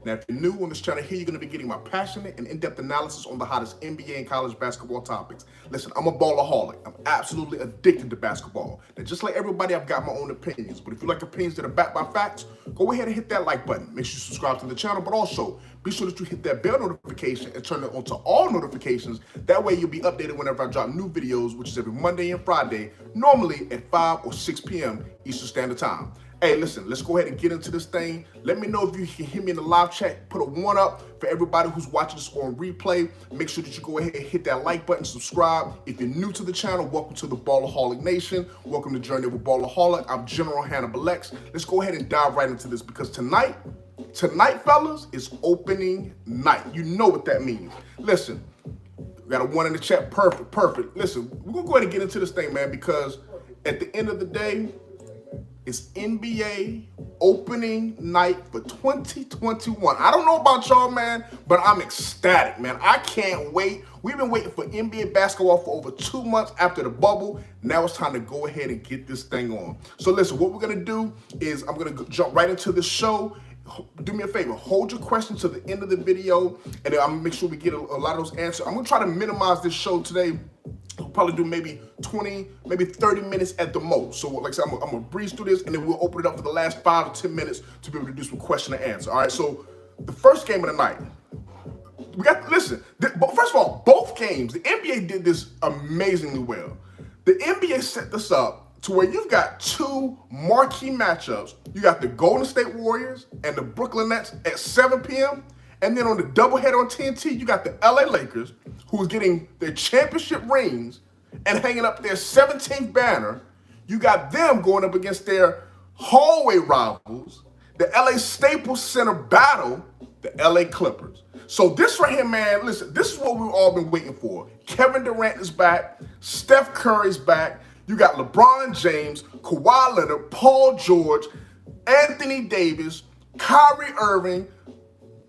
Now, if you're new on this channel here, you're going to be getting my passionate and in-depth analysis on the hottest NBA and college basketball topics. Listen, I'm a ballaholic. I'm absolutely addicted to basketball. Now, just like everybody, I've got my own opinions. But if you like opinions that are backed by facts, go ahead and hit that like button. Make sure you subscribe to the channel, but also be sure that you hit that bell notification and turn it on to all notifications. That way you'll be updated whenever I drop new videos, which is every Monday and Friday, normally at 5 or 6 p.m. Eastern Standard Time. Hey, listen, let's go ahead and get into this thing. Let me know if you can hear me in the live chat. Put a 1 up for everybody who's watching this on replay. Make sure that you go ahead and hit that like button, subscribe. If you're new to the channel, welcome to the Ballaholic Nation. Welcome to Journey with Ballaholic. I'm General Hannibal X. Let's go ahead and dive right into this because tonight, fellas, is opening night. You know what that means. Listen, we got a 1 in the chat. Perfect. Listen, we're going to go ahead and get into this thing, man, because at the end of the day, it's NBA opening night for 2021. I don't know about y'all, man, but I'm ecstatic, man. I can't wait. We've been waiting for NBA basketball for over 2 months after the bubble. Now it's time to go ahead and get this thing on. So listen, what we're going to do is I'm going to jump right into the show. Do me a favor, hold your questions to the end of the video, and then I'm going to make sure we get a lot of those answers. I'm going to try to minimize this show today. We'll probably do maybe 20, maybe 30 minutes at the most. So like I said, I'm going to breeze through this, and then we'll open it up for the last 5 to 10 minutes to be able to do some question and answer. All right, so the first game of the night, we got, listen, first of all, both games, the NBA did this amazingly well. The NBA set this up to where you've got 2 marquee matchups. You got the Golden State Warriors and the Brooklyn Nets at 7 p.m., and then on the doubleheader on TNT, you got the LA Lakers, who is getting their championship rings and hanging up their 17th banner. You got them going up against their hallway rivals, the LA Staples Center battle, the LA Clippers. So this right here, man, listen, this is what we've all been waiting for. Kevin Durant is back. Steph Curry's back. You got LeBron James, Kawhi Leonard, Paul George, Anthony Davis, Kyrie Irving.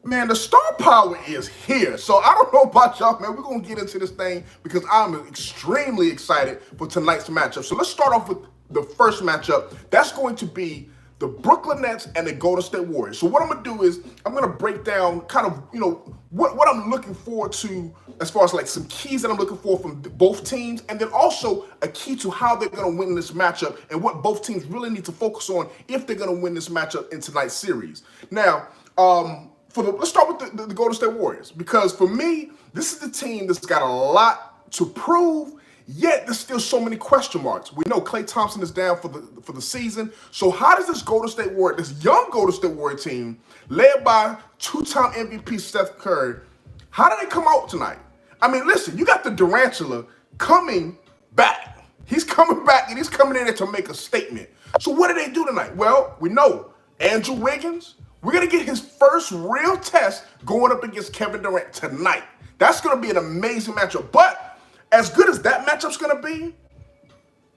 Man, the star power is here. So I don't know about y'all, man. We're going to get into this thing because I'm extremely excited for tonight's matchup. So let's start off with the first matchup. That's going to be the Brooklyn Nets and the Golden State Warriors. So what I'm going to do is I'm going to break down kind of, you know, what I'm looking forward to as far as like some keys that I'm looking for from both teams, and then also a key to how they're going to win this matchup and what both teams really need to focus on if they're going to win this matchup in tonight's series. Now, let's start with the Golden State Warriors, because for me, this is the team that's got a lot to prove, yet there's still so many question marks. We know Klay Thompson is down for the season. So how does this this young Golden State Warrior team, led by 2-time MVP Steph Curry, how do they come out tonight? I mean, listen, you got the Durantula coming back. He's coming back, and he's coming in there to make a statement. So what do they do tonight? Well, we know Andrew Wiggins, we're going to get his first real test going up against Kevin Durant tonight. That's going to be an amazing matchup. But as good as that matchup's going to be,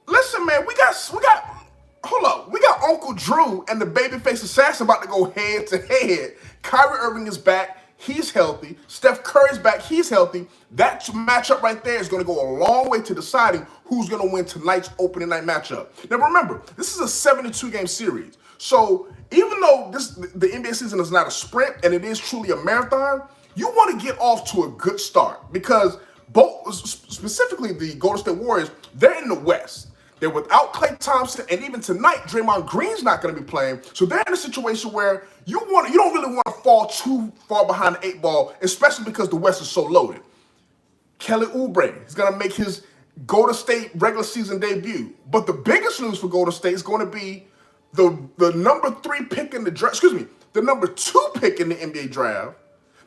listen, man, we got Uncle Drew and the babyface assassin about to go head to head. Kyrie Irving is back. He's healthy. Steph Curry's back. He's healthy. That matchup right there is going to go a long way to deciding who's going to win tonight's opening night matchup. Now, remember, this is a 72-game series. So even though the NBA season is not a sprint and it is truly a marathon, you want to get off to a good start because both, specifically the Golden State Warriors, they're in the West. They're without Klay Thompson, and even tonight, Draymond Green's not going to be playing. So they're in a situation where you don't really want to fall too far behind the 8 ball, especially because the West is so loaded. Kelly Oubre is going to make his Golden State regular season debut. But the biggest news for Golden State is going to be the number 3 pick in the draft, the number 2 pick in the NBA draft,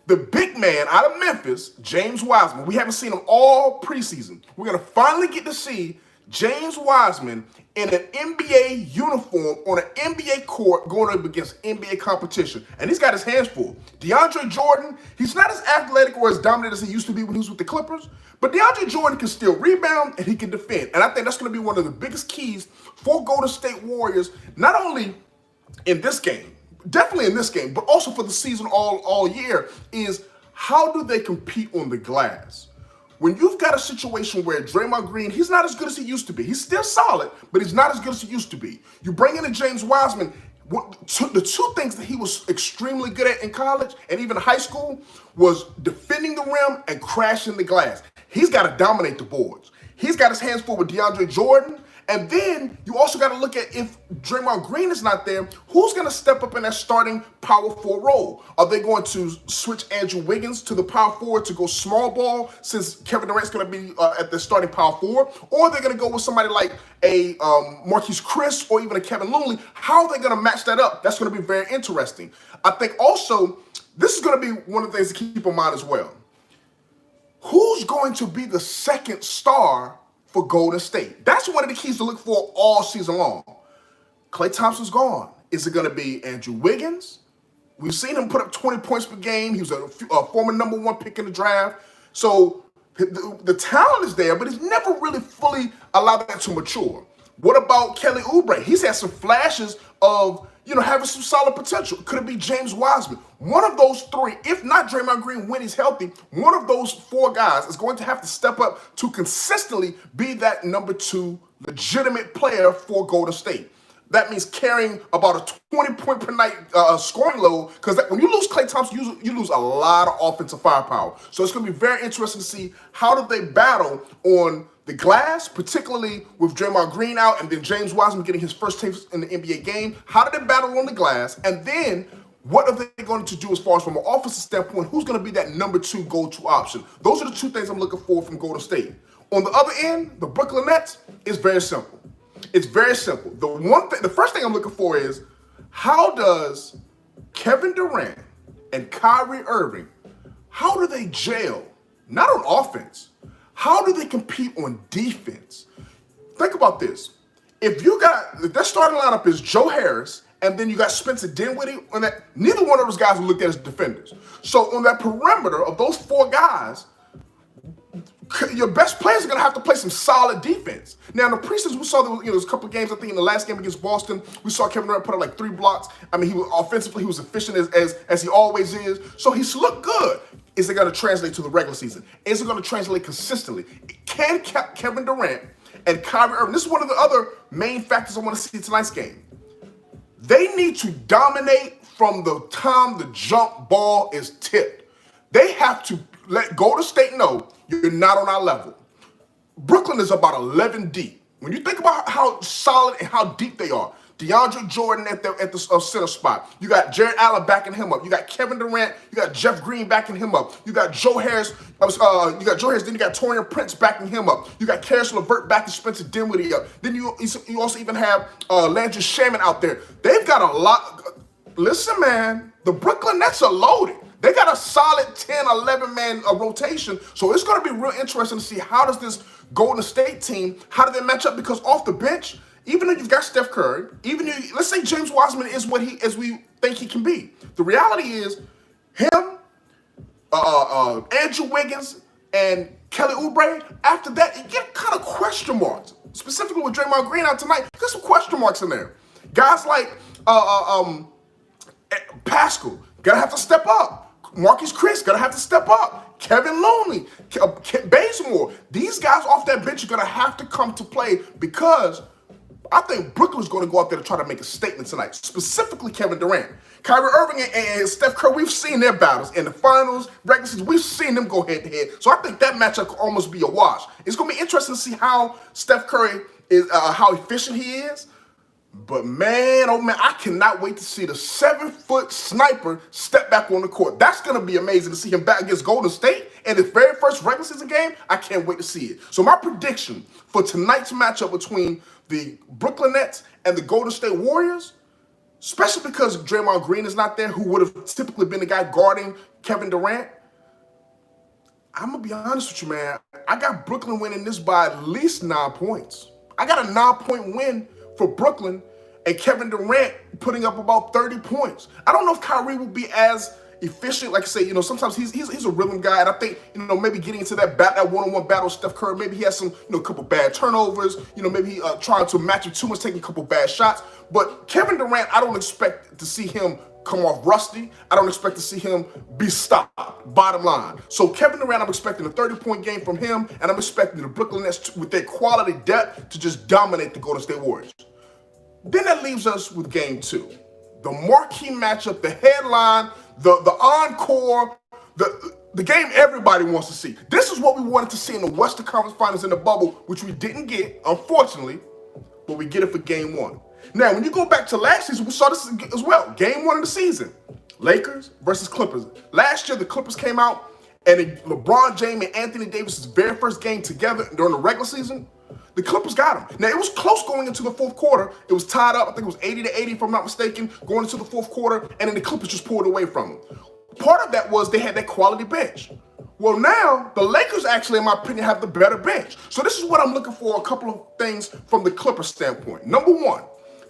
the big man out of Memphis, James Wiseman. We haven't seen him all preseason. We're going to finally get to see James Wiseman in an NBA uniform on an NBA court going up against NBA competition. And he's got his hands full. DeAndre Jordan, he's not as athletic or as dominant as he used to be when he was with the Clippers, but DeAndre Jordan can still rebound and he can defend. And I think that's going to be one of the biggest keys for Golden State Warriors, not only in this game, definitely in this game, but also for the season all year, is how do they compete on the glass? When you've got a situation where Draymond Green, he's not as good as he used to be. He's still solid, but he's not as good as he used to be. You bring in a James Wiseman. The two things that he was extremely good at in college and even high school was defending the rim and crashing the glass. He's got to dominate the boards. He's got his hands full with DeAndre Jordan. And then you also got to look at, if Draymond Green is not there, who's going to step up in that starting power forward role? Are they going to switch Andrew Wiggins to the power forward to go small ball, since Kevin Durant's going to be at the starting power forward? Or are they going to go with somebody like a Marquise Chris or even a Kevin Looney? How are they going to match that up? That's going to be very interesting. I think also this is going to be one of the things to keep in mind as well. Who's going to be the second star for Golden State? That's one of the keys to look for all season long. Klay Thompson's gone. Is it going to be Andrew Wiggins? We've seen him put up 20 points per game. He was a former #1 pick in the draft. So the talent is there, but he's never really fully allowed that to mature. What about Kelly Oubre? He's had some flashes of, having some solid potential. Could it be James Wiseman? One of those three, if not Draymond Green when he's healthy, one of those four guys is going to have to step up to consistently be that #2 legitimate player for Golden State. That means carrying about a 20-point per night scoring load, because when you lose Klay Thompson, you lose a lot of offensive firepower. So it's going to be very interesting to see how do they battle on the glass, particularly with Draymond Green out and then James Wiseman getting his first taste in the NBA game. How do they battle on the glass? And then what are they going to do as far as from an offensive standpoint? Who's going to be that #2 go-to option? Those are the two things I'm looking for from Golden State. On the other end, the Brooklyn Nets, is very simple. It's very simple. The first thing I'm looking for is, how does Kevin Durant and Kyrie Irving, how do they gel? Not on offense. How do they compete on defense? Think about this. If their starting lineup is Joe Harris, and then you got Spencer Dinwiddie on that, neither one of those guys are looked at as defenders. So on that perimeter of those four guys, your best players are going to have to play some solid defense. Now, in the preseason, we saw there was a couple of games. I think in the last game against Boston, we saw Kevin Durant put up like 3 blocks. I mean, offensively, he was efficient as he always is. So he's looked good. Is it going to translate to the regular season? Is it going to translate consistently? Can Kevin Durant and Kyrie Irving, this is one of the other main factors I want to see in tonight's game. They need to dominate from the time the jump ball is tipped. They have to let Golden State know, you're not on our level. Brooklyn is about 11 deep. When you think about how solid and how deep they are, DeAndre Jordan at the center spot. You got Jared Allen backing him up. You got Kevin Durant. You got Jeff Green backing him up. You got Joe Harris. Then you got Taurean Prince backing him up. You got Karis LeVert backing Spencer Dinwiddie up. Then you also even have Landry Shaman out there. They've got a lot. Listen, man, the Brooklyn Nets are loaded. They got a solid 10, 11-man rotation. So it's going to be real interesting to see how does this Golden State team, how do they match up? Because off the bench, even though you've got Steph Curry, let's say James Wiseman is what as we think he can be. The reality is him, Andrew Wiggins, and Kelly Oubre. After that, you get kind of question marks. Specifically with Draymond Green out tonight, you got some question marks in there. Guys like Pascal, gotta have to step up. Marquise Chris, gonna have to step up. Kevin Looney, Bazemore. These guys off that bench are gonna have to come to play, because I think Brooklyn's gonna go out there to try to make a statement tonight. Specifically Kevin Durant. Kyrie Irving and Steph Curry, we've seen their battles in the finals, regular season. We've seen them go head to head. So I think that matchup could almost be a wash. It's gonna be interesting to see how Steph Curry is, how efficient he is. But man, oh man, I cannot wait to see the 7-foot sniper step back on the court. That's going to be amazing to see him back against Golden State in his very first regular season game. I can't wait to see it. So my prediction for tonight's matchup between the Brooklyn Nets and the Golden State Warriors, especially because Draymond Green is not there, who would have typically been the guy guarding Kevin Durant, I'm going to be honest with you, man. I got Brooklyn winning this by at least 9 points. I got a 9-point win for Brooklyn, and Kevin Durant putting up about 30 points. I don't know if Kyrie will be as efficient. Like I say, sometimes he's a rhythm guy, and I think, maybe getting into that one-on-one battle with Steph Curry, maybe he has some, a couple bad turnovers, maybe he trying to match him too much, taking a couple bad shots. But Kevin Durant, I don't expect to see him come off rusty. I don't expect to see him be stopped, bottom line. So Kevin Durant, I'm expecting a 30-point game from him, and I'm expecting the Brooklyn Nets, with their quality depth, to just dominate the Golden State Warriors. Then that leaves us with game 2. the marquee matchup, the headline, the encore, the game everybody wants to see. This is what we wanted to see in the Western Conference Finals in the bubble, which we didn't get, unfortunately, but we get it for game one. Now, when you go back to last season, we saw this as well. Game one of the season, Lakers versus Clippers. Last year, the Clippers came out, and LeBron James and Anthony Davis' very first game together during the regular season, the Clippers got them. Now, it was close going into the fourth quarter. It was tied up. I think it was 80-80, if I'm not mistaken, going into the fourth quarter, and then the Clippers just pulled away from them. Part of that was they had that quality bench. Well, now, the Lakers actually, in my opinion, have the better bench. So this is what I'm looking for, a couple of things from the Clippers standpoint. Number one,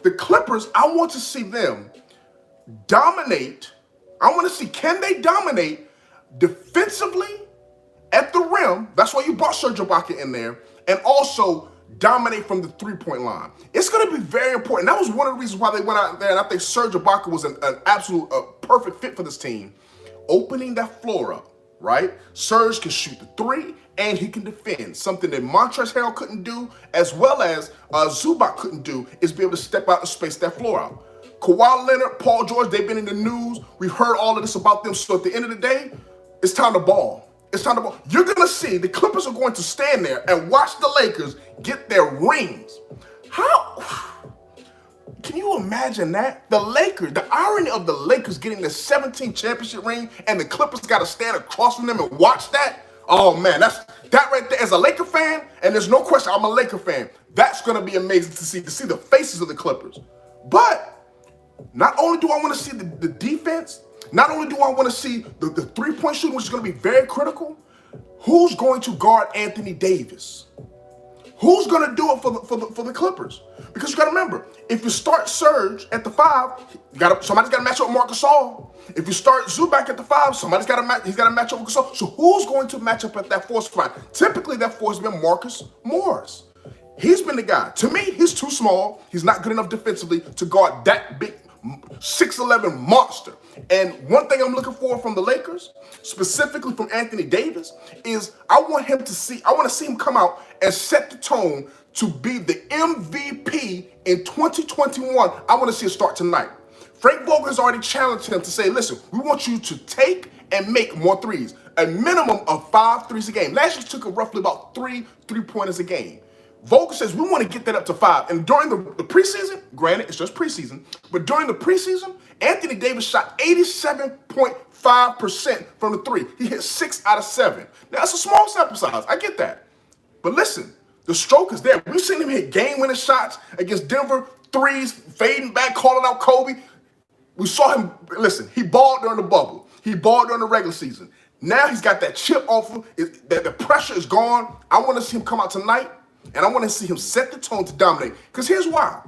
the Clippers, I want to see them dominate. I want to see, can they dominate defensively at the rim? That's why you brought Serge Ibaka in there. And also dominate from the three-point line. It's going to be very important. That was one of the reasons why they went out there, and I think Serge Ibaka was an absolute perfect fit for this team. Opening that floor up, right? Serge can shoot the three, and he can defend. Something that Montrezl Harrell couldn't do, as well as Zubac couldn't do, is be able to step out and space that floor out. Kawhi Leonard, Paul George, they've been in the news. We've heard all of this about them. So at the end of the day, it's time to ball. It's time to ball. You're going to see the Clippers are going to stand there and watch the Lakers get their rings. How? Can you imagine that? The Lakers, the irony of the Lakers getting the 17th championship ring and the Clippers got to stand across from them and watch that? Oh, man, that right there, as a Laker fan, and there's no question I'm a Laker fan, that's going to be amazing to see the faces of the Clippers. But not only do I want to see the defense, not only do I want to see the three-point shooting, which is going to be very critical, who's going to guard Anthony Davis? Who's going to do it for the Clippers? Because you got to remember, if you start Serge at the 5, somebody's got to match up with Marc Gasol. If you start Zubac at the 5, he's got to match up with Gasol. So who's going to match up at that 4 spot? Typically, that 4 has been Marcus Morris. He's been the guy. To me, he's too small. He's not good enough defensively to guard that big 6'11" monster. And one thing I'm looking for from the Lakers, specifically from Anthony Davis, is I want to see him come out and set the tone to be the MVP in 2021. I want to see it start tonight. Frank Vogel has already challenged him to say, listen, we want you to take and make more threes, a minimum of 5 threes a game. Last year took roughly about 3 3-pointers a game. Vogel says we want to get that up to 5. And during the preseason, granted, it's just preseason, but during the preseason, Anthony Davis shot 87.5% from the 3. He hit 6 out of 7. Now, that's a small sample size. I get that. But listen, the stroke is there. We've seen him hit game-winning shots against Denver, threes, fading back, calling out Kobe. We saw him, listen, he balled during the bubble. He balled during the regular season. Now he's got that chip off him. The pressure is gone. I want to see him come out tonight. And I want to see him set the tone to dominate. Because here's why.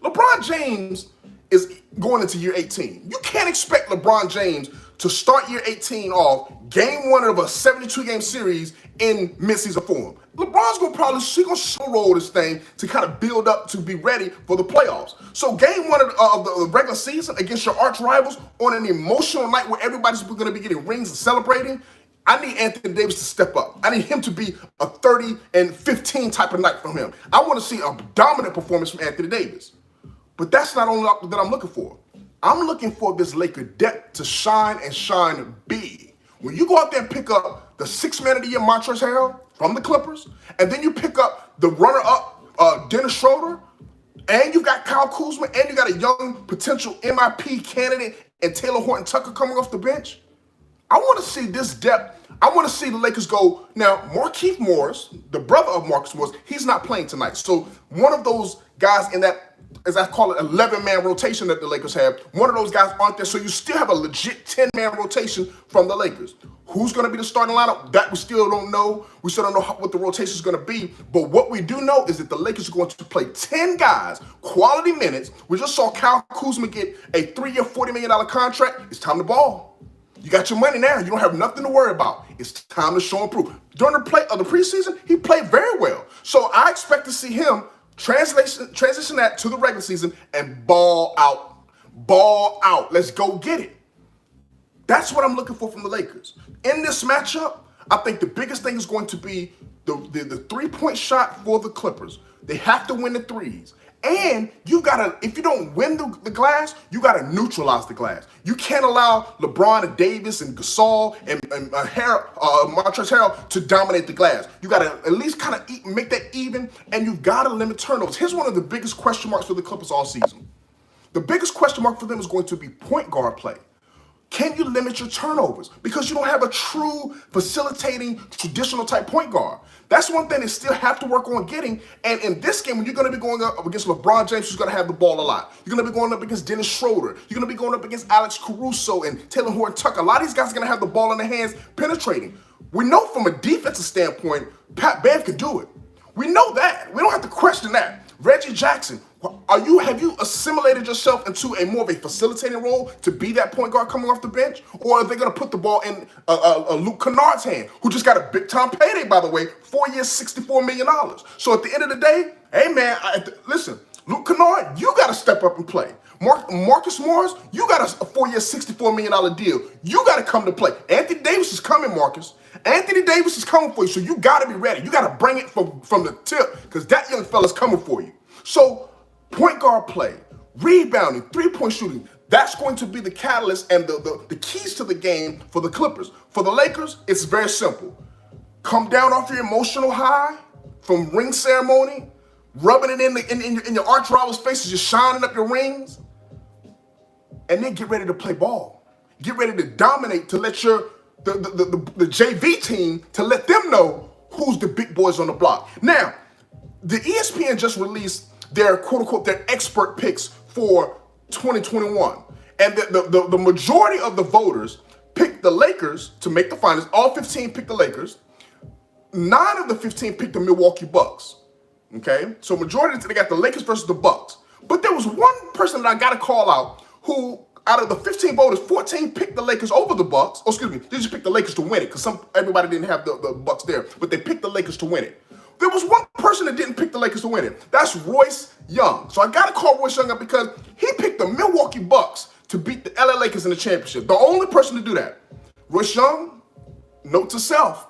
LeBron James is going into year 18. You can't expect LeBron James to start year 18 off game 1 of a 72-game series in midseason form. LeBron's going to slow roll this thing to kind of build up to be ready for the playoffs. So game 1 of the regular season against your arch rivals on an emotional night where everybody's going to be getting rings and celebrating, I need Anthony Davis to step up. I need him to be a 30 and 15 type of night from him. I want to see a dominant performance from Anthony Davis. But that's not only that I'm looking for. I'm looking for this Laker depth to shine and shine big. When you go out there and pick up the 6th man of the year, Montrezl Harrell, from the Clippers, and then you pick up the runner-up, Dennis Schroeder, and you've got Kyle Kuzma, and you got a young potential MIP candidate and Taylor Horton Tucker coming off the bench, I want to see this depth. I want to see the Lakers go. Now, Markieff Morris, the brother of Marcus Morris, he's not playing tonight. So one of those guys in that, as I call it, 11-man rotation that the Lakers have, one of those guys aren't there. So you still have a legit 10-man rotation from the Lakers. Who's going to be the starting lineup? That we still don't know. We still don't know what the rotation is going to be. But what we do know is that the Lakers are going to play 10 guys, quality minutes. We just saw Kyle Kuzma get a 3-year, $40 million contract. It's time to ball. You got your money now. You don't have nothing to worry about. It's time to show and prove. During the preseason, he played very well. So I expect to see him transition that to the regular season and ball out. Ball out. Let's go get it. That's what I'm looking for from the Lakers. In this matchup, I think the biggest thing is going to be the three-point shot for the Clippers. They have to win the threes. And you gotta, if you don't win the glass, you gotta neutralize the glass. You can't allow LeBron and Davis and Gasol and Montrezl Harrell to dominate the glass. You gotta at least kind of make that even, and you've gotta limit turnovers. Here's one of the biggest question marks for the Clippers all season. The biggest question mark for them is going to be point guard play. Can you limit your turnovers? Because you don't have a true facilitating traditional type point guard. That's one thing they still have to work on getting. And in this game, when you're going to be going up against LeBron James, who's going to have the ball a lot. You're going to be going up against Dennis Schroeder. You're going to be going up against Alex Caruso and Taylor Horton-Tucker. A lot of these guys are going to have the ball in their hands penetrating. We know from a defensive standpoint, Pat Bev can do it. We know that. We don't have to question that. Reggie Jackson, have you assimilated yourself into a more of a facilitating role to be that point guard coming off the bench? Or are they going to put the ball in Luke Kennard's hand, who just got a big-time payday, by the way, 4 years, $64 million. So at the end of the day, hey, man, listen, Luke Kennard, you got to step up and play. Marcus Morris, you got a 4 year, $64 million deal. You got to come to play. Anthony Davis is coming, Marcus. Anthony Davis is coming for you, so you got to be ready. You got to bring it from the tip because that young fella's coming for you. So point guard play, rebounding, three-point shooting, that's going to be the catalyst and the keys to the game for the Clippers. For the Lakers, it's very simple. Come down off your emotional high from ring ceremony, rubbing it in your arch rival's faces, just shining up your rings, and then get ready to play ball. Get ready to dominate, to let the JV team, to let them know who's the big boys on the block. Now, the ESPN just released their quote-unquote, their expert picks for 2021. And the majority of the voters picked the Lakers to make the finals. All 15 picked the Lakers. 9 of the 15 picked the Milwaukee Bucks. Okay? So majority, they got the Lakers versus the Bucks. But there was one person that I got to call out who, out of the 15 voters, 14 picked the Lakers over the Bucks. Oh, excuse me, they just picked the Lakers to win it because everybody didn't have the Bucks there, but they picked the Lakers to win it. There was one person that didn't pick the Lakers to win it. That's Royce Young. So I got to call Royce Young up because he picked the Milwaukee Bucks to beat the LA Lakers in the championship. The only person to do that. Royce Young, note to self,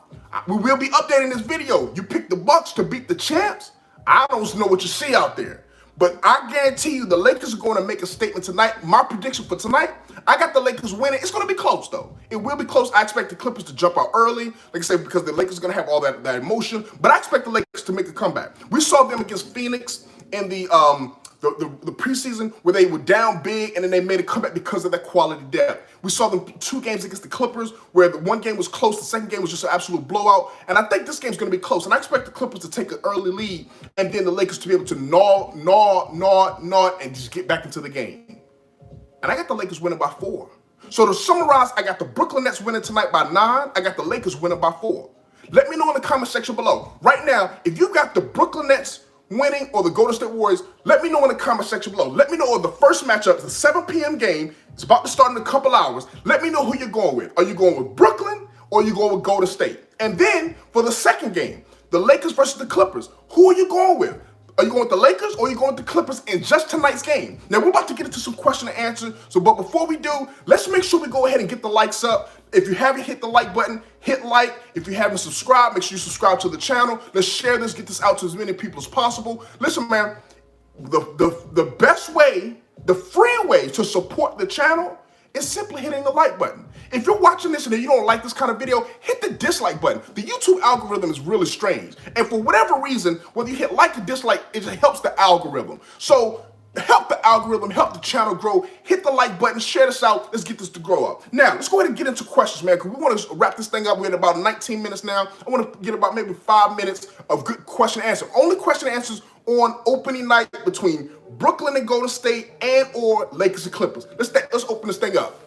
we will be updating this video. You picked the Bucks to beat the champs. I don't know what you see out there. But I guarantee you the Lakers are going to make a statement tonight. My prediction for tonight, I got the Lakers winning. It's going to be close, though. It will be close. I expect the Clippers to jump out early, like I said, because the Lakers are going to have all that emotion. But I expect the Lakers to make a comeback. We saw them against Phoenix in the preseason where they were down big and then they made a comeback because of that quality depth. We saw them 2 games against the Clippers where the one game was close, the second game was just an absolute blowout. And I think this game's going to be close. And I expect the Clippers to take an early lead and then the Lakers to be able to gnaw, and just get back into the game. And I got the Lakers winning by 4. So to summarize, I got the Brooklyn Nets winning tonight by 9. I got the Lakers winning by 4. Let me know in the comment section below. Right now, if you got the Brooklyn Nets winning or the Golden State Warriors, let me know in the comment section below. Let me know the first matchup. It's a 7 p.m. game. It's about to start in a couple hours. Let me know who you're going with. Are you going with Brooklyn or are you going with Golden State? And then for the second game, the Lakers versus the Clippers, who are you going with? Are you going with the Lakers or are you going with the Clippers in just tonight's game? Now, we're about to get into some question and answer. But before we do, let's make sure we go ahead and get the likes up. If you haven't hit the like button, hit like. If you haven't subscribed, make sure you subscribe to the channel. Let's share this, get this out to as many people as possible. Listen, man, the best way, the free way to support the channel is simply hitting the like button. If you're watching this and you don't like this kind of video, hit the dislike button. The YouTube algorithm is really strange. And for whatever reason, whether you hit like or dislike, it just helps the algorithm. So help the algorithm, help the channel grow. Hit the like button, share this out. Let's get this to grow up. Now, let's go ahead and get into questions, man, because we want to wrap this thing up. We're at about 19 minutes now. I want to get about maybe 5 minutes of good question and answer. Only question and answers on opening night between Brooklyn and Golden State and or Lakers and Clippers. Let's open this thing up.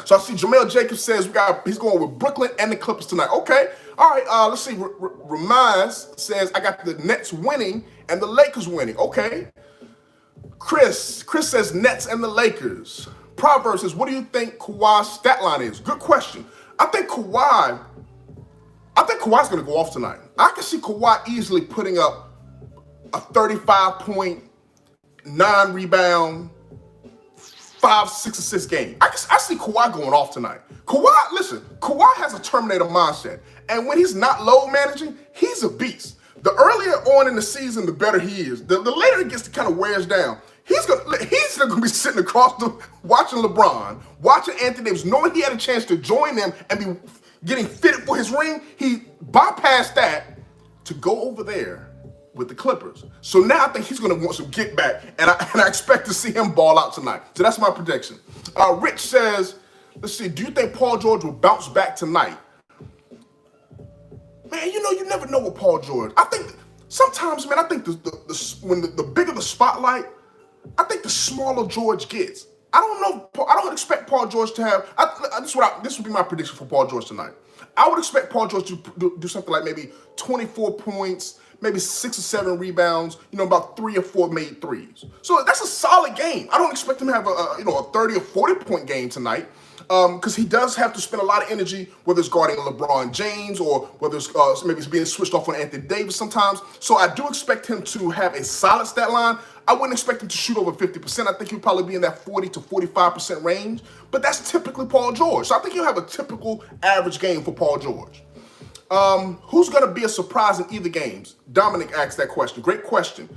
So I see Jamel Jacobs says he's going with Brooklyn and the Clippers tonight. Okay. All right. Let's see. Ramaz says I got the Nets winning and the Lakers winning. Okay. Chris says Nets and the Lakers. Proverbs says, what do you think Kawhi's stat line is? Good question. I think Kawhi's going to go off tonight. I can see Kawhi easily putting up a 35 point, 9 rebound, 5, 6 assist game. I see Kawhi going off tonight. Kawhi has a Terminator mindset. And when he's not load managing, he's a beast. The earlier on in the season, the better he is. The later it gets to kind of wears down. He's gonna be sitting across watching LeBron, watching Anthony Davis, knowing he had a chance to join them and be getting fitted for his ring. He bypassed that to go over there with the Clippers. So now I think he's going to want some get back, and I expect to see him ball out tonight. So that's my prediction. Rich says, let's see, do you think Paul George will bounce back tonight? Man, you never know with Paul George. I think sometimes, man, I think when the bigger the spotlight, I think the smaller George gets. I don't expect Paul George to have. This would be my prediction for Paul George tonight. I would expect Paul George to do something like maybe 24 points, maybe 6 or 7 rebounds, about 3 or 4 made threes. So that's a solid game. I don't expect him to have a 30 or 40 point game tonight, because he does have to spend a lot of energy, whether it's guarding LeBron James or whether it's maybe it's being switched off on Anthony Davis sometimes. So I do expect him to have a solid stat line. I wouldn't expect him to shoot over 50%. I think he'll probably be in that 40 to 45% range, but that's typically Paul George. So I think he'll have a typical average game for Paul George. Who's going to be a surprise in either games? Dominic asked that question. Great question.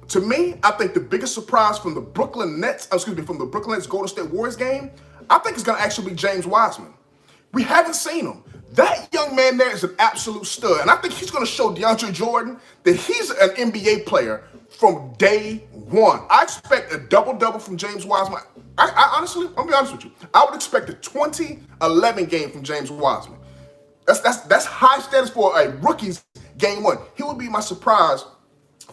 To me, I think the biggest surprise from the Brooklyn Nets Golden State Warriors game, I think it's going to actually be James Wiseman. We haven't seen him. That young man there is an absolute stud, and I think he's going to show DeAndre Jordan that he's an NBA player from day one. I expect a double-double from James Wiseman. I honestly, I'll be honest with you, I would expect a 20-11 game from James Wiseman. That's high status for a rookie's game one. He would be my surprise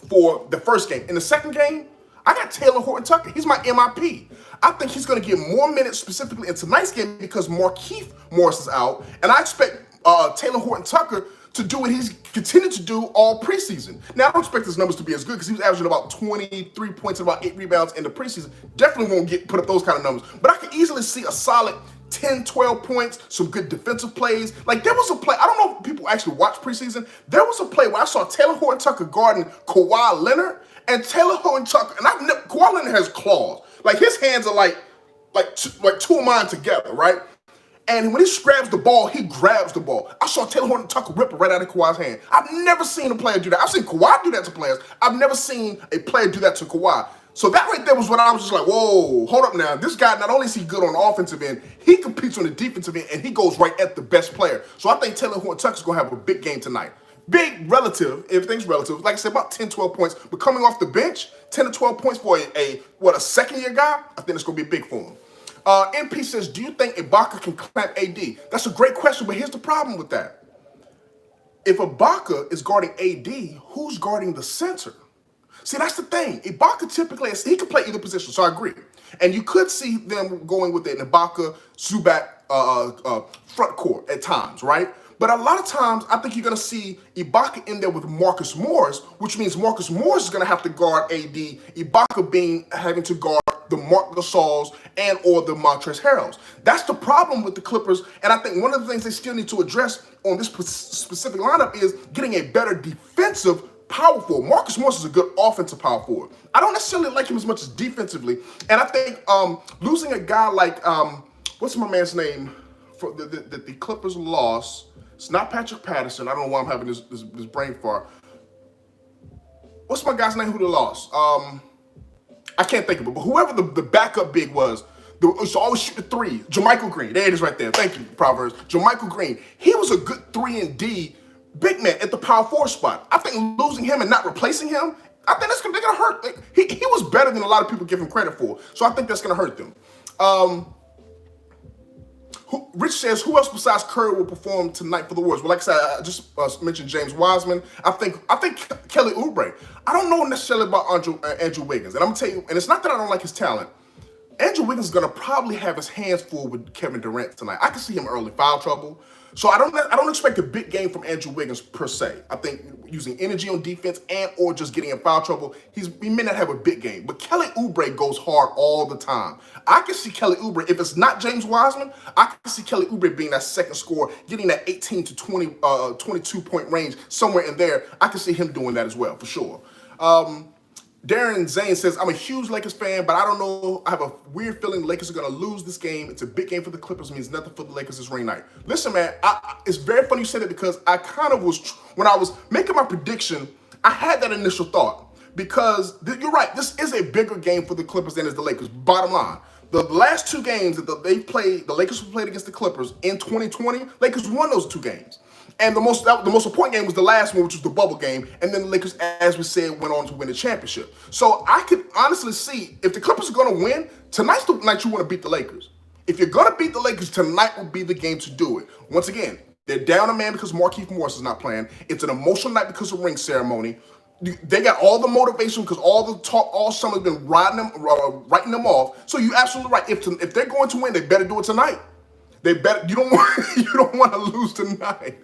for the first game. In the second game, I got Taylor Horton-Tucker. He's my MIP. I think he's going to get more minutes specifically in tonight's game because Markieff Morris is out, and I expect Taylor Horton-Tucker to do what he's continued to do all preseason. Now, I don't expect his numbers to be as good because he was averaging about 23 points and about 8 rebounds in the preseason. Definitely won't put up those kind of numbers, but I can easily see a solid 10, 12 points, some good defensive plays. Like, there was a play, I don't know if people actually watch preseason. There was a play where I saw Taylor Horton-Tucker guarding Kawhi Leonard, and Taylor Horton-Tucker, and Kawhi Leonard has claws. Like, his hands are like two of mine together, right? And when he grabs the ball, he grabs the ball. I saw Taylor Horton-Tucker rip it right out of Kawhi's hand. I've never seen a player do that. I've seen Kawhi do that to players. I've never seen a player do that to Kawhi. So that right there was when I was just like, whoa, hold up now. This guy, not only is he good on the offensive end, he competes on the defensive end, and he goes right at the best player. So I think Taylor Horton-Tucker's going to have a big game tonight. Big relative, everything's relative. Like I said, about 10, 12 points. But coming off the bench, 10 to 12 points for a second-year guy, I think it's going to be big for him. NP says, do you think Ibaka can clamp AD? That's a great question, but here's the problem with that. If Ibaka is guarding AD, who's guarding the center? See, that's the thing. Ibaka typically, he can play either position, so I agree. And you could see them going with an Ibaka, Zubac front court at times, right? But a lot of times, I think you're going to see Ibaka in there with Marcus Morris, which means Marcus Morris is going to have to guard AD, Ibaka having to guard the Marc Gasols and or the Montrezl Harrells. That's the problem with the Clippers, and I think one of the things they still need to address on this specific lineup is getting a better defensive power forward. Marcus Morris is a good offensive power forward. I don't necessarily like him as much as defensively, and I think losing a guy like, what's my man's name that the Clippers lost? It's not Patrick Patterson. I don't know why I'm having this brain fart. What's my guy's name who they lost? I can't think of it, but whoever the backup big was, used to always shoot the three. JaMychal Green. There it is right there. Thank you, Proverbs. JaMychal Green. He was a good 3-and-D big man at the power forward spot. I think losing him and not replacing him, I think they're going to hurt. He was better than a lot of people give him credit for. So I think that's going to hurt them. Rich says, who else besides Curry will perform tonight for the Warriors? Well, like I said, I just mentioned James Wiseman. I think Kelly Oubre. I don't know necessarily about Andrew Wiggins. And I'm going to tell you, and it's not that I don't like his talent. Andrew Wiggins is going to probably have his hands full with Kevin Durant tonight. I can see him early foul trouble. So I don't expect a big game from Andrew Wiggins per se. I think using energy on defense and or just getting in foul trouble, he may not have a big game. But Kelly Oubre goes hard all the time. I can see Kelly Oubre, if it's not James Wiseman, I can see Kelly Oubre being that second scorer, getting that 18 to 22 point range, somewhere in there. I can see him doing that as well, for sure. Darren Zane says, I'm a huge Lakers fan, but I don't know. I have a weird feeling the Lakers are going to lose this game. It's a big game for the Clippers. It means nothing for the Lakers this rain night. Listen, man, it's very funny you said it because I kind of was, when I was making my prediction, I had that initial thought because you're right. This is a bigger game for the Clippers than is the Lakers. Bottom line. The last two games that they played, the Lakers played against the Clippers in 2020, Lakers won those two games. And the most important game was the last one, which was the bubble game. And then the Lakers, as we said, went on to win the championship. So I could honestly see if the Clippers are going to win, tonight's the night you want to beat the Lakers. If you're going to beat the Lakers, tonight will be the game to do it. Once again, they're down a man because Markieff Morris is not playing. It's an emotional night because of ring ceremony. They got all the motivation because all the talk all summer has been writing them off. So you're absolutely right. If they're going to win, they better do it tonight. They better. You don't want to lose tonight.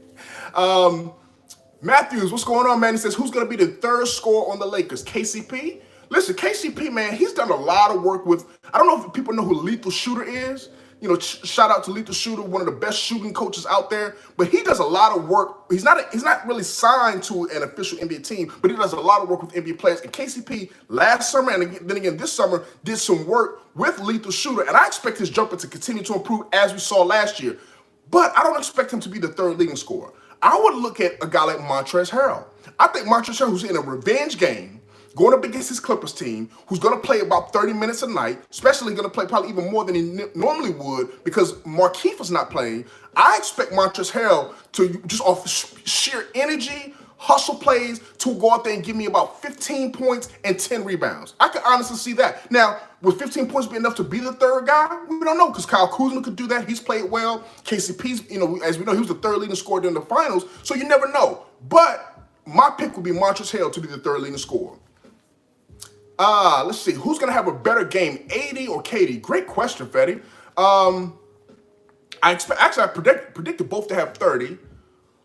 Matthews, what's going on, man? He says, who's going to be the third scorer on the Lakers? KCP? Listen, KCP, man, he's done a lot of work with, I don't know if people know who Lethal Shooter is. You know, shout out to Lethal Shooter, one of the best shooting coaches out there. But he does a lot of work. He's not really signed to an official NBA team, but he does a lot of work with NBA players. And KCP last summer and then again this summer did some work with Lethal Shooter. And I expect his jumper to continue to improve as we saw last year. But I don't expect him to be the third leading scorer. I would look at a guy like Montrezl Harrell. I think Montrezl Harrell, who's in a revenge game, going up against his Clippers team, who's going to play about 30 minutes a night, especially going to play probably even more than he normally would because Markieff is not playing. I expect Montrezl Harrell to just off sheer energy, hustle plays, to go out there and give me about 15 points and 10 rebounds. I can honestly see that. Now, would 15 points be enough to be the third guy? We don't know because Kyle Kuzma could do that. He's played well. KCP's, as we know, he was the third leading scorer during the finals, so you never know. But my pick would be Montrezl Harrell to be the third leading scorer. Let's see. Who's going to have a better game, AD or KD? Great question, Fetty. I predicted both to have 30.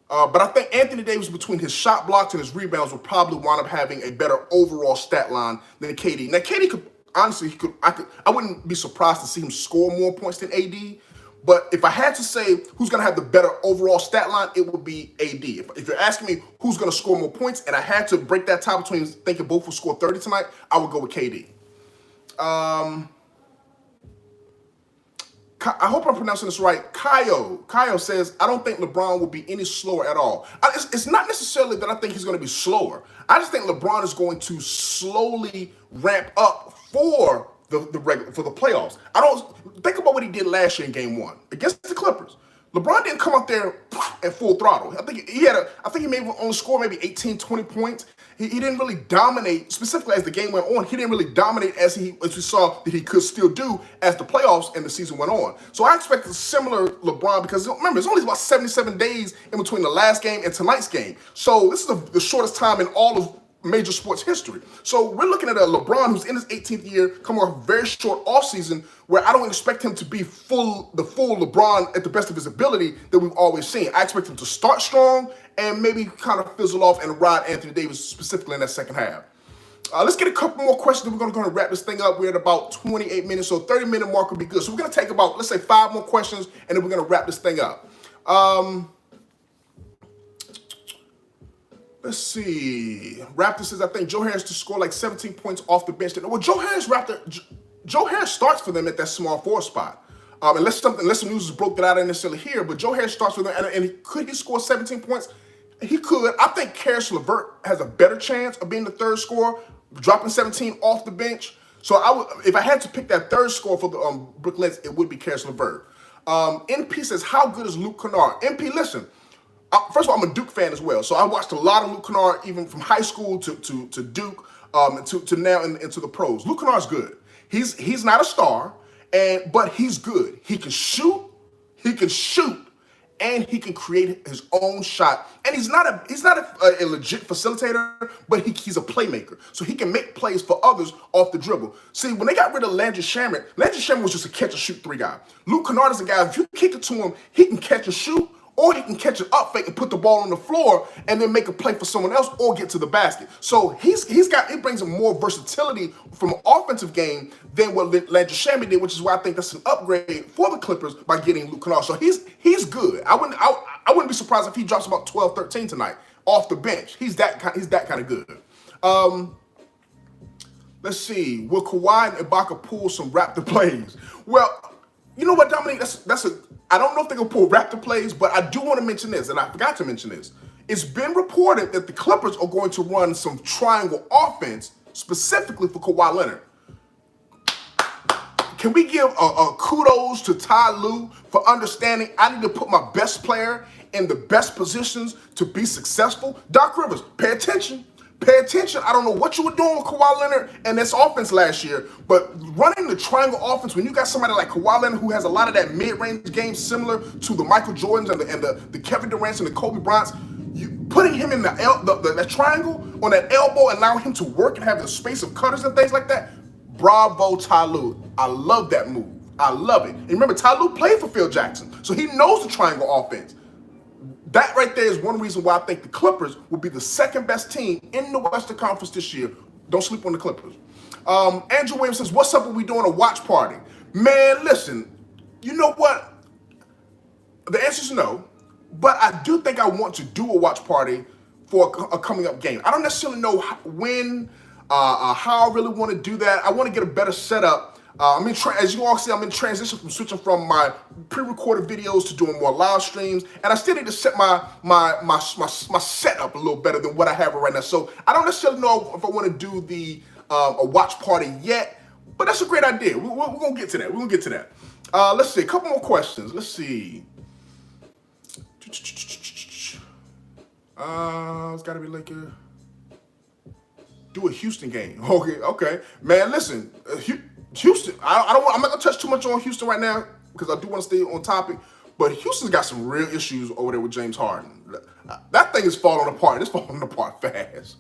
But I think Anthony Davis, between his shot blocks and his rebounds, will probably wind up having a better overall stat line than KD. Now, KD could, honestly, I wouldn't be surprised to see him score more points than AD. But if I had to say who's going to have the better overall stat line, it would be AD. If you're asking me who's going to score more points, and I had to break that tie between thinking both will score 30 tonight, I would go with KD. I hope I'm pronouncing this right. Kaio says, I don't think LeBron will be any slower at all. It's not necessarily that I think he's going to be slower. I just think LeBron is going to slowly ramp up for the playoffs. I don't think about what he did last year in Game 1 against the Clippers. LeBron didn't come out there at full throttle. I think he may only score maybe 18, 20 points. He didn't really dominate, specifically as the game went on. He didn't really dominate as we saw that he could still do as the playoffs and the season went on. So I expect a similar LeBron because remember, it's only about 77 days in between the last game and tonight's game. So this is the shortest time in all of major sports history. So we're looking at a LeBron who's in his 18th year, coming off a very short offseason where I don't expect him to be the full LeBron at the best of his ability that we've always seen. I expect him to start strong and maybe kind of fizzle off and ride Anthony Davis specifically in that second half. Let's get a couple more questions. We're going to wrap this thing up. We're at about 28 minutes, so 30-minute mark would be good. So we're going to take about, let's say, 5 more questions, and then we're going to wrap this thing up. Let's see. Raptor says, I think Joe Harris to score like 17 points off the bench. Well, Joe Harris starts for them at that small forward spot. Unless some news is broke that I didn't necessarily hear, but Joe Harris starts for them, and could he score 17 points? He could. I think Karis LeVert has a better chance of being the third scorer, dropping 17 off the bench. So if I had to pick that third scorer for the Brooklyn Nets, it would be Karis LeVert. NP says, how good is Luke Kennard? NP, listen. First of all, I'm a Duke fan as well, so I watched a lot of Luke Kennard, even from high school to Duke, to now into the pros. Luke Kennard's good. He's not a star, but he's good. He can shoot, and he can create his own shot. And he's not a legit facilitator, but he's a playmaker, so he can make plays for others off the dribble. See, when they got rid of Landry Shamet was just a catch and shoot 3 guy. Luke Kennard is a guy. If you kick it to him, he can catch and shoot. Or he can catch an up fake and put the ball on the floor and then make a play for someone else or get to the basket. So he brings a more versatility from an offensive game than what Landry Shamet did, which is why I think that's an upgrade for the Clippers by getting Luke Kennard. So he's good. I wouldn't be surprised if he drops about 12, 13 tonight off the bench. He's that kind of good. Let's see. Will Kawhi and Ibaka pull some Raptor plays? Well, you know what, Dominique? I don't know if they're gonna pull Raptor plays, but I do want to mention this, and I forgot to mention this. It's been reported that the Clippers are going to run some triangle offense specifically for Kawhi Leonard. Can we give a kudos to Ty Lue for understanding I need to put my best player in the best positions to be successful? Doc Rivers, pay attention. Pay attention. I don't know what you were doing with Kawhi Leonard and this offense last year, but running the triangle offense when you got somebody like Kawhi Leonard who has a lot of that mid-range game similar to the Michael Jordans and the Kevin Durant's and the Kobe Bryant's, you putting him in the triangle on that elbow, allowing him to work and have the space of cutters and things like that. Bravo, Ty Lue. I love that move. I love it. And remember, Ty Lue played for Phil Jackson, so he knows the triangle offense. That right there is one reason why I think the Clippers will be the second best team in the Western Conference this year. Don't sleep on the Clippers. Andrew Williams says, what's up when we doing a watch party? Man, listen, you know what? The answer is no, but I do think I want to do a watch party for a coming up game. I don't necessarily know when, how I really want to do that. I want to get a better setup. As you all see, I'm in transition from switching from my pre-recorded videos to doing more live streams, and I still need to set my setup a little better than what I have right now. So I don't necessarily know if I want to do the a watch party yet, but that's a great idea. We're gonna get to that. We're gonna get to that. Let's see, a couple more questions. Let's see. It's got to be Laker. Do a Houston game. Okay, man. Listen, Houston. I'm not gonna touch too much on Houston right now because I do want to stay on topic. But Houston's got some real issues over there with James Harden. That thing is falling apart. It's falling apart fast.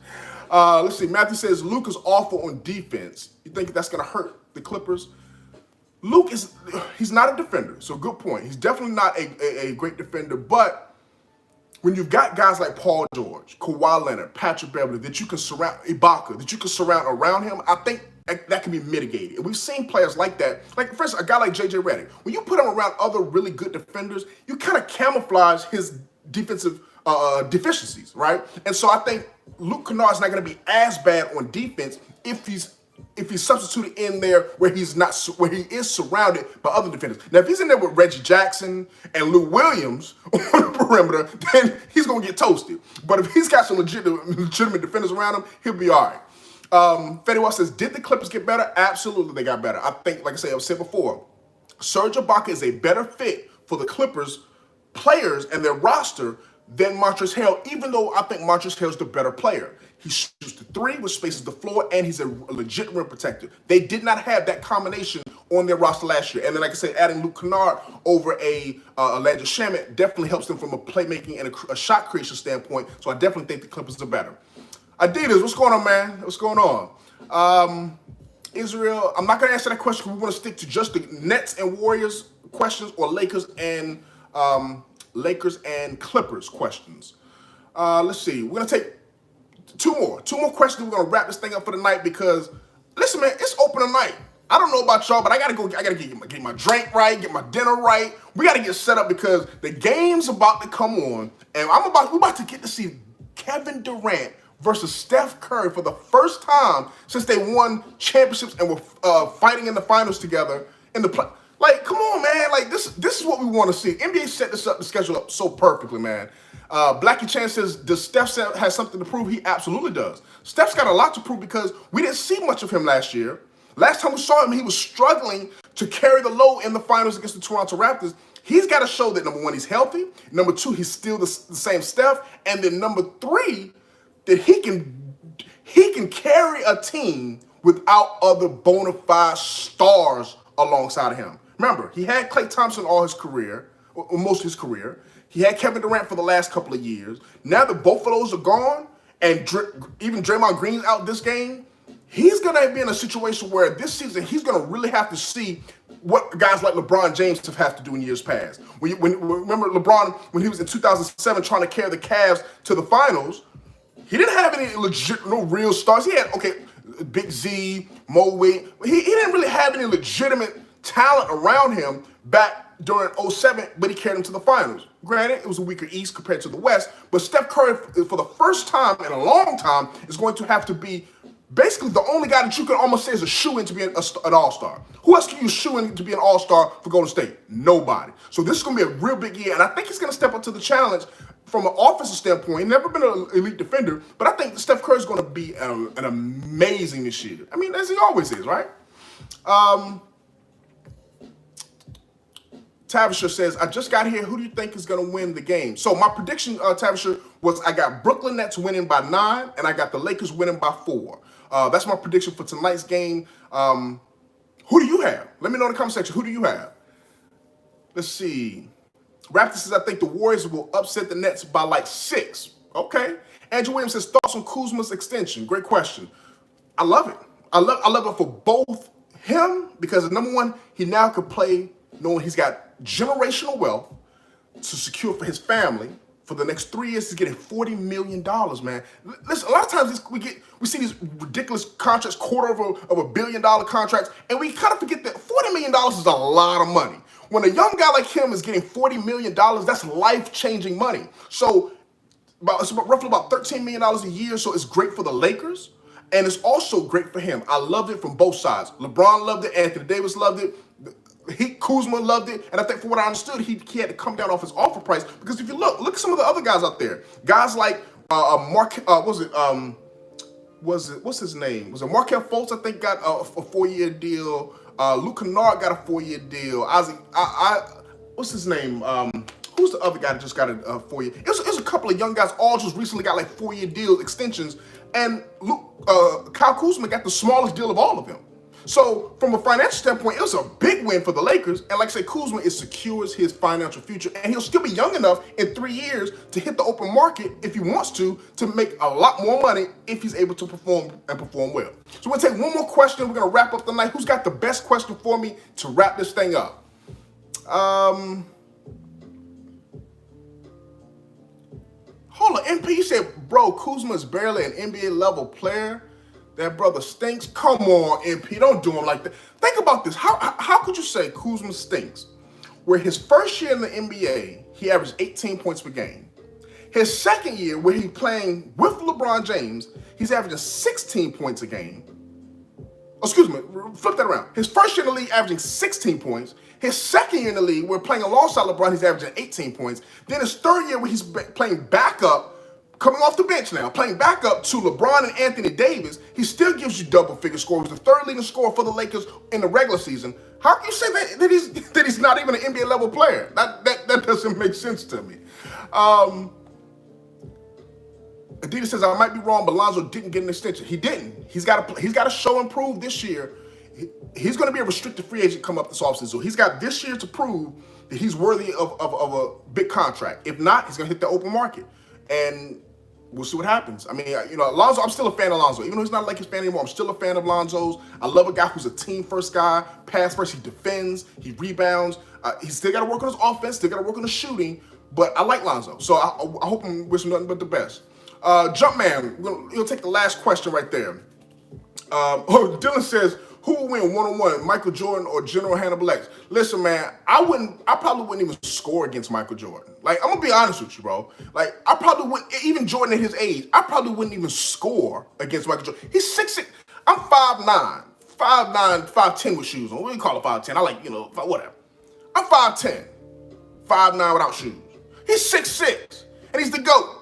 Let's see. Matthew says Luke is awful on defense. You think that's gonna hurt the Clippers? Luke he's not a defender, so good point. He's definitely not a great defender, but when you've got guys like Paul George, Kawhi Leonard, Patrick Beverley, that you can surround, Ibaka, that you can surround around him, I think that can be mitigated. And we've seen players like that. Like, for instance, a guy like J.J. Redick. When you put him around other really good defenders, you kind of camouflage his defensive deficiencies, right? And so I think Luke Kennard's not going to be as bad on defense if he's substituted in there where he is surrounded by other defenders. Now, if he's in there with Reggie Jackson and Lou Williams on the perimeter, then he's going to get toasted. But if he's got some legitimate defenders around him, he'll be all right. Fediwa says, did the Clippers get better? Absolutely, they got better. I think, like I've said before, Serge Ibaka is a better fit for the Clippers players and their roster than Montrezl Harrell, even though I think Montrezl Harrell's the better player. He shoots the three, which spaces the floor, and he's a legit rim protector. They did not have that combination on their roster last year. And then, like I said, adding Luke Kennard over a Landry Shamet definitely helps them from a playmaking and a shot creation standpoint. So I definitely think the Clippers are better. Adidas, what's going on, man? What's going on? Israel, I'm not going to answer that question because we want to stick to just the Nets and Warriors questions or Lakers and Clippers questions. Let's see. We're going to take two more questions. We're going to wrap this thing up for the night because, listen, man, it's opening night. I don't know about y'all, but I got to get my drink right, get my dinner right. We got to get set up because the game's about to come on, and we're about to get to see Kevin Durant versus Steph Curry for the first time since they won championships and were fighting in the finals together in the play. Like, come on, man. Like, this is what we want to see. NBA set the schedule up so perfectly, man. Blackie Chan says, does Steph have something to prove? He absolutely does. Steph's got a lot to prove because we didn't see much of him last year. Last time we saw him, he was struggling to carry the load in the finals against the Toronto Raptors. He's got to show that, number one, he's healthy. Number two, he's still the same Steph. And then number three, that he can carry a team without other bona fide stars alongside of him. Remember, he had Klay Thompson all his career, or most of his career. He had Kevin Durant for the last couple of years. Now that both of those are gone, and even Draymond Green's out this game, he's going to be in a situation where this season he's going to really have to see what guys like LeBron James have to do in years past. Remember LeBron, when he was in 2007 trying to carry the Cavs to the finals, he didn't have any no real stars. He had, Big Z, Mo Wade. He didn't really have any legitimate talent around him back during 2007, but he carried him to the finals. Granted, it was a weaker East compared to the West, but Steph Curry, for the first time in a long time, is going to have to be basically the only guy that you can almost say is a shoe-in to be an all-star. Who else can you shoe-in to be an all-star for Golden State? Nobody. So this is going to be a real big year, and I think he's going to step up to the challenge from an offensive standpoint. He's never been an elite defender, but I think Steph Curry is going to be an amazing this year. I mean, as he always is, right? Tavisha says, I just got here. Who do you think is going to win the game? So my prediction, Tavisha, was I got Brooklyn Nets winning by 9, and I got the Lakers winning by 4. That's my prediction for tonight's game. Who do you have? Let me know in the comment section. Who do you have? Let's see. Raptor says, I think the Warriors will upset the Nets by like 6. Okay. Andrew Williams says, thoughts on Kuzma's extension? Great question. I love it. I love it for both him, because number one, he now could play knowing he's got generational wealth to secure for his family. For the next 3 years, he's getting $40 million, man. Listen, a lot of times we see these ridiculous contracts, $250 million contracts, and we kind of forget that $40 million is a lot of money. When a young guy like him is getting $40 million, that's life-changing money. So it's roughly about $13 million a year, so it's great for the Lakers, and it's also great for him. I loved it from both sides. LeBron loved it, Anthony Davis loved it, Kuzma loved it, and I think from what I understood, he had to come down off his offer price, because if you look at some of the other guys out there, guys like what's his name? Was it Markelle Fultz? I think got a 4-year deal. Luke Kennard got a 4-year deal. What's his name? Who's the other guy that just got a 4-year? It was a couple of young guys all just recently got like 4-year deals, extensions, and Kyle Kuzma got the smallest deal of all of them. So from a financial standpoint, it was a big win for the Lakers. And like I say, Kuzma, it secures his financial future. And he'll still be young enough in 3 years to hit the open market if he wants to make a lot more money if he's able to perform well. So we'll take one more question. We're going to wrap up the night. Who's got the best question for me to wrap this thing up? Hold on. MP said, bro, Kuzma is barely an NBA level player. That brother stinks. Come on, MP. Don't do him like that. Think about this. How could you say Kuzma stinks? Where his first year in the NBA, he averaged 18 points per game. His second year, where he's playing with LeBron James, he's averaging 16 points a game. Excuse me, flip that around. His first year in the league, averaging 16 points. His second year in the league, where playing alongside LeBron, he's averaging 18 points. Then his third year, where he's playing backup, coming off the bench now, playing backup to LeBron and Anthony Davis, he still gives you double-figure scores. He's the third leading scorer for the Lakers in the regular season. How can you say that he's not even an NBA level player? That doesn't make sense to me. Adidas says I might be wrong, but Lonzo didn't get an extension. He didn't. He's got to show and prove this year. He's going to be a restricted free agent come up this offseason. So he's got this year to prove that he's worthy of a big contract. If not, he's going to hit the open market. And we'll see what happens. I mean, Lonzo, I'm still a fan of Lonzo. Even though he's not a Lakers fan anymore, I'm still a fan of Lonzo's. I love a guy who's a team-first guy, pass first, he defends, he rebounds. He's still got to work on his offense, still got to work on the shooting, but I like Lonzo. So I hope I'm wishing nothing but the best. Jumpman, he'll take the last question right there. Dylan says, who will win one-on-one, Michael Jordan or General Hannibal X? Listen, man, I probably wouldn't even score against Michael Jordan. Like, I'm gonna be honest with you, bro. Like, I probably wouldn't, even Jordan at his age, I probably wouldn't even score against Michael Jordan. He's 6'6". I'm 5'9", 5'10" with shoes on. We can call it 5'10". I like, whatever. I'm 5'10", 5'9" without shoes. He's 6'6", and he's the GOAT.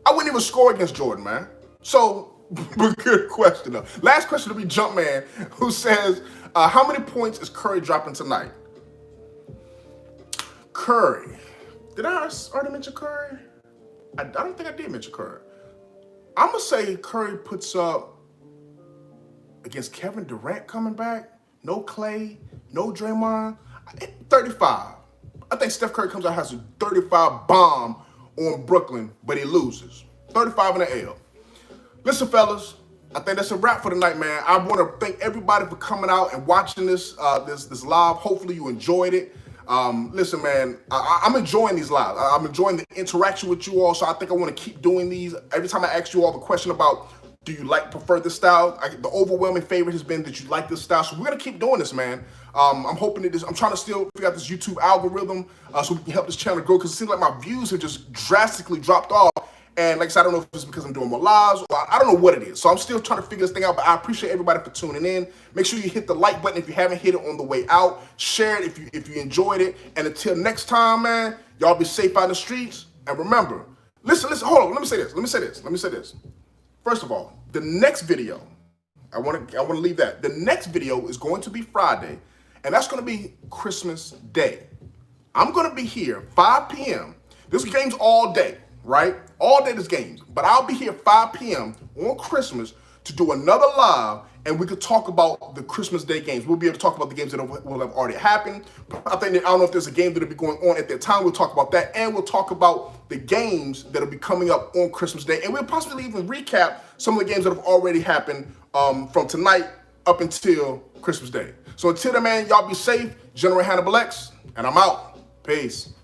I wouldn't even score against Jordan, man. So, but good question, though. Last question will be Jumpman, who says, how many points is Curry dropping tonight? Curry. Did I already mention Curry? I don't think I did mention Curry. I'm going to say Curry puts up, against Kevin Durant coming back, no Clay, no Draymond, 35. I think Steph Curry comes out and has a 35 bomb on Brooklyn, but he loses. 35 in the L. Listen, fellas, I think that's a wrap for tonight, man. I want to thank everybody for coming out and watching this this live. Hopefully you enjoyed it. Listen, man, I'm enjoying these lives. I'm enjoying the interaction with you all, so I think I want to keep doing these. Every time I ask you all the question about, do you prefer this style? The overwhelming favorite has been that you like this style, so we're going to keep doing this, man. I'm hoping that I'm trying to still figure out this YouTube algorithm so we can help this channel grow, because it seems like my views have just drastically dropped off. And like I said, I don't know if it's because I'm doing more lives or I don't know what it is. So I'm still trying to figure this thing out, but I appreciate everybody for tuning in. Make sure you hit the like button if you haven't hit it on the way out. Share it if you enjoyed it. And until next time, man, y'all be safe out in the streets. And remember, listen, hold on. Let me say this. First of all, the next video, I want to leave that. The next video is going to be Friday, and that's going to be Christmas Day. I'm going to be here 5 p.m. This game's all day, right? All day this game's. But I'll be here 5 p.m. on Christmas to do another live, and we could talk about the Christmas Day games. We'll be able to talk about the games that will have already happened. I don't know if there's a game that'll be going on at that time. We'll talk about that, and we'll talk about the games that'll be coming up on Christmas Day, and we'll possibly even recap some of the games that have already happened from tonight up until Christmas Day. So until then, man, y'all be safe. General Hannibal X, and I'm out. Peace.